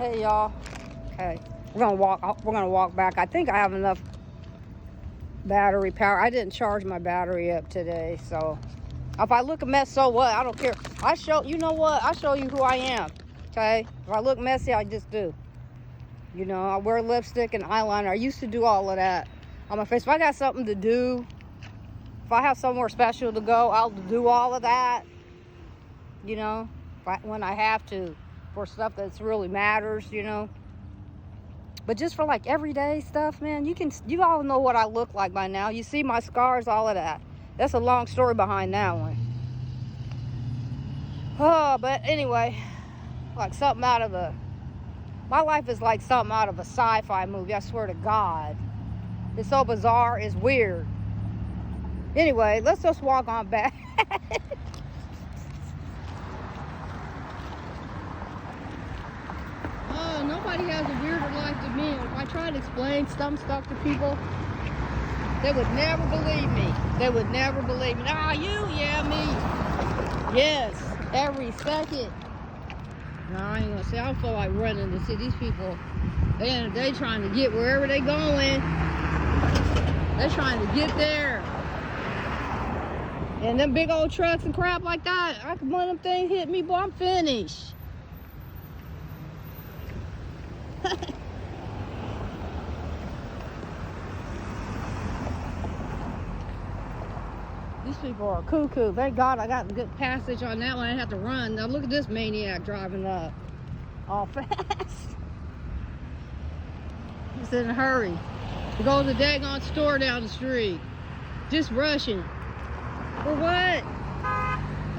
Hey y'all. Okay, we're gonna walk back. I think I have enough battery power. I didn't charge my battery up today, so if I look a mess, so what? I don't care. You know what? I show you who I am. Okay, if I look messy, I just do. You know, I wear lipstick and eyeliner. I used to do all of that on my face. If I got something to do, if I have somewhere special to go, I'll do all of that. You know, when I have to, for stuff that's really matters, you know. But just for like everyday stuff, man, you all know what I look like by now. You see my scars, all of that. That's a long story behind that one. Oh, but anyway, like something out of my life is like something out of a sci-fi movie, I swear to God. It's so bizarre, it's weird. Anyway, let's just walk on back. Oh, nobody has a weirder life than me. If I try to explain some stuff to people, they would never believe me. They would never believe me. Ah, you, yeah, me. Yes, every second. No, I ain't gonna say. I feel like running to see these people. They trying to get wherever they going. They're trying to get there. And them big old trucks and crap like that, one of them things hit me, boy, I'm finished. These people are cuckoo. Thank God I got a good passage on that one. I didn't have to run. Now look at this maniac driving up all fast. He's in a hurry to go to the daggone store down the street. Just rushing. For what?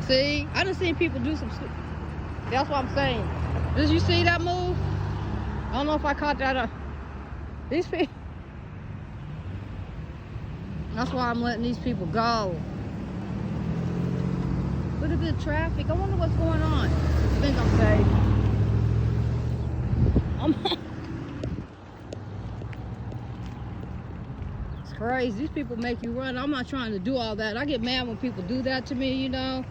See? I done seen people do some stuff. That's what I'm saying. Did you see that move? I don't know if I caught that. These people. That's why I'm letting these people go. Look at the traffic. I wonder what's going on. I think I'm safe. It's crazy. These people make you run. I'm not trying to do all that. I get mad when people do that to me, you know.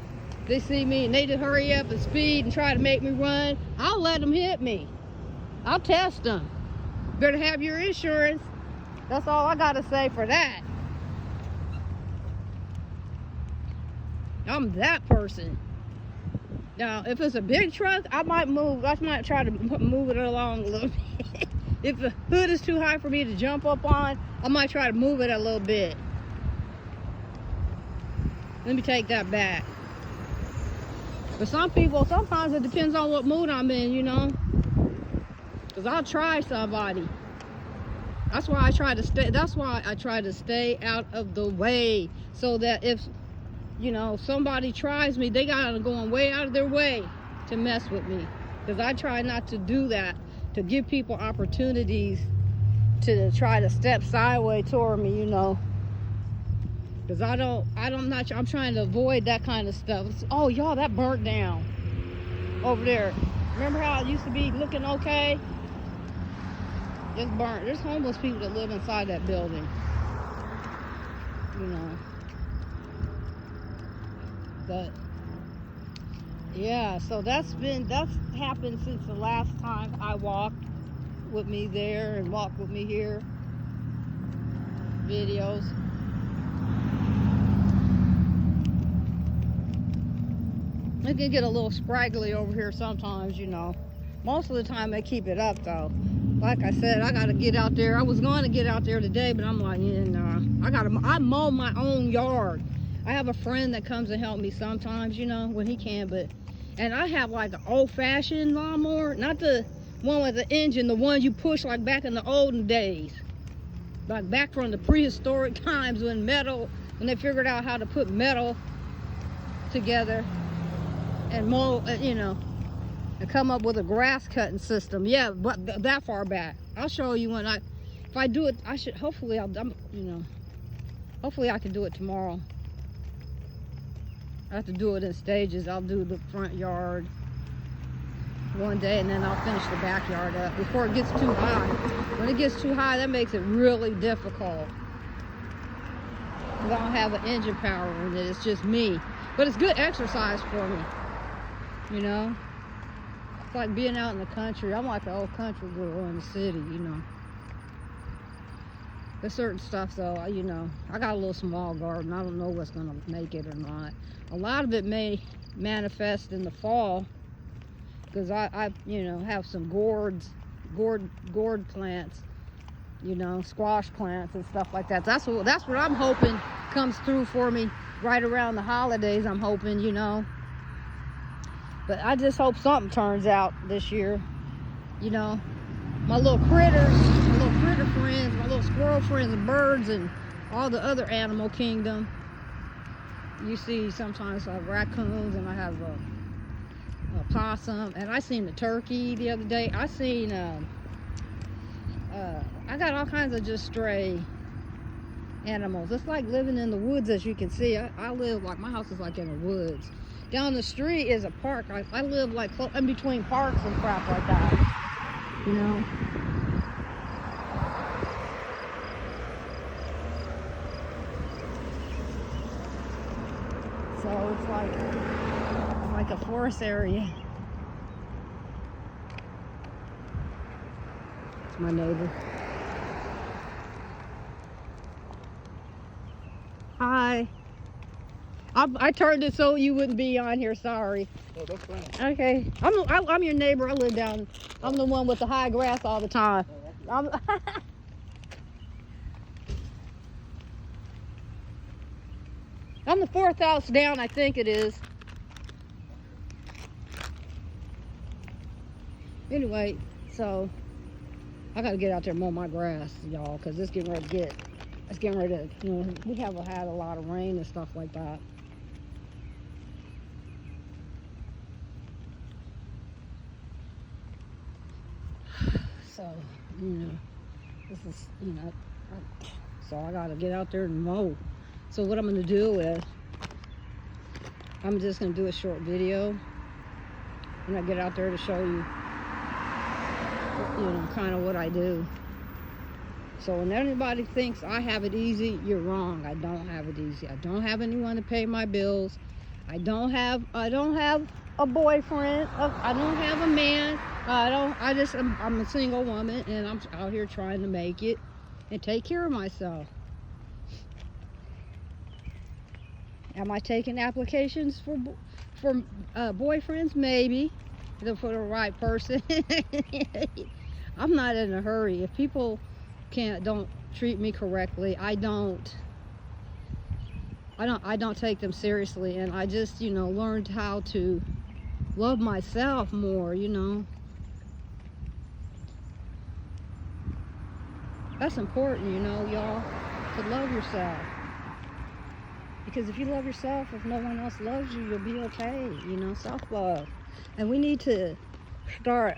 They see me and they just hurry up and speed and try to make me run. I'll let them hit me. I'll test them. Better have your insurance. That's all I gotta say for that. I'm that person. Now, if it's a big truck, I might move. I might try to move it along a little bit. If the hood is too high for me to jump up on, I might try to move it a little bit. Let me take that back. But some people, sometimes it depends on what mood I'm in, you know. Because I'll try somebody. That's why I try to stay out of the way. So that if, you know, somebody tries me, they gotta go way out of their way to mess with me. Because I try not to do that, to give people opportunities to try to step sideways toward me, you know. Because I'm trying to avoid that kind of stuff. Oh, y'all, that burnt down over there. Remember how it used to be looking okay? It's burnt. There's homeless people that live inside that building. You know. But yeah, so that's happened since the last time I walked with me there and walked with me here. Videos. It can get a little scraggly over here sometimes, you know. Most of the time they keep it up though. Like I said, I gotta get out there. I was going to get out there today, but I'm like, yeah, nah. I mow my own yard. I have a friend that comes and help me sometimes, you know, when he can, and I have like an old-fashioned lawnmower, not the one with the engine, the one you push like back in the olden days. Like back from the prehistoric times when they figured out how to put metal together and mow, you know, and come up with a grass cutting system. Yeah, but that far back. I'll show you if I do it, hopefully I can do it tomorrow. I have to do it in stages. I'll do the front yard one day and then I'll finish the backyard up before it gets too high. When it gets too high, that makes it really difficult. I don't have an engine power in it. It's just me. But it's good exercise for me, you know. It's like being out in the country. I'm like an old country girl in the city, you know. There's certain stuff though, you know, I got a little small garden. I don't know what's gonna make it or not. A lot of it may manifest in the fall because I you know, have some gourd plants, you know, squash plants and stuff like that. That's what I'm hoping comes through for me right around the holidays. I'm hoping, you know. But I just hope something turns out this year, you know. My little critters, my little critter friends, my little squirrel friends and birds and all the other animal kingdom. You see sometimes I have raccoons and I have a possum, and I seen the turkey the other day. I seen I got all kinds of just stray animals. It's like living in the woods, as you can see. I live like, my house is like in the woods. Down the street is a park. I live like in between parks and crap like that. You know, so it's like a forest area. It's my neighbor. Hi. I turned it so you wouldn't be on here. Sorry. Oh, that's fine. Okay. I'm your neighbor. I live down. I'm the one with the high grass all the time. I'm I'm the 4th house down, I think it is. Anyway, so I gotta get out there and mow my grass, y'all, because it's getting ready to you know, we haven't had a lot of rain and stuff like that. So, you know, this is, you know, so I gotta get out there and mow. So what I'm gonna do is, I'm just gonna do a short video when I get out there to show you, you know, kind of what I do. So when anybody thinks I have it easy, you're wrong. I don't have it easy. I don't have anyone to pay my bills. I don't have a boyfriend. I don't have a man. I'm a single woman, and I'm out here trying to make it and take care of myself. Am I taking applications for boyfriends? Maybe, for the right person. I'm not in a hurry. If people don't treat me correctly, I don't take them seriously, and I just, you know, learned how to love myself more, you know. That's important, you know, y'all, to love yourself. Because if you love yourself, if no one else loves you, you'll be okay, you know, self-love. And we need to start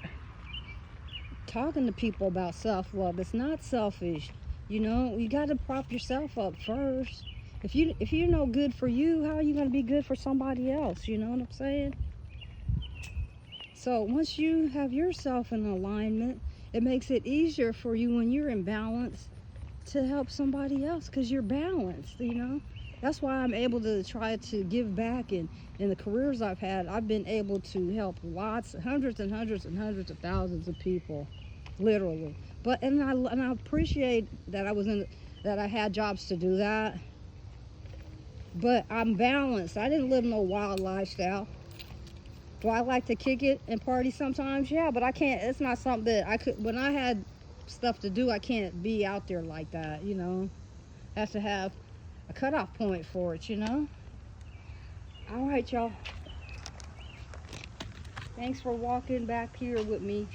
talking to people about self-love. It's not selfish, you know. You got to prop yourself up first. If you're no good for you, how are you going to be good for somebody else? You know what I'm saying? So once you have yourself in alignment, it makes it easier for you when you're in balance to help somebody else, because you're balanced, you know. That's why I'm able to try to give back, and in the careers I've had, I've been able to help hundreds and hundreds and hundreds of thousands of people, literally. But and I appreciate that that I had jobs to do that. But I'm balanced. I didn't live no wild lifestyle. Do I like to kick it and party sometimes? Yeah, but I can't. It's not something that I could. When I had stuff to do, I can't be out there like that, you know. I have to have a cutoff point for it, you know. All right, y'all. Thanks for walking back here with me.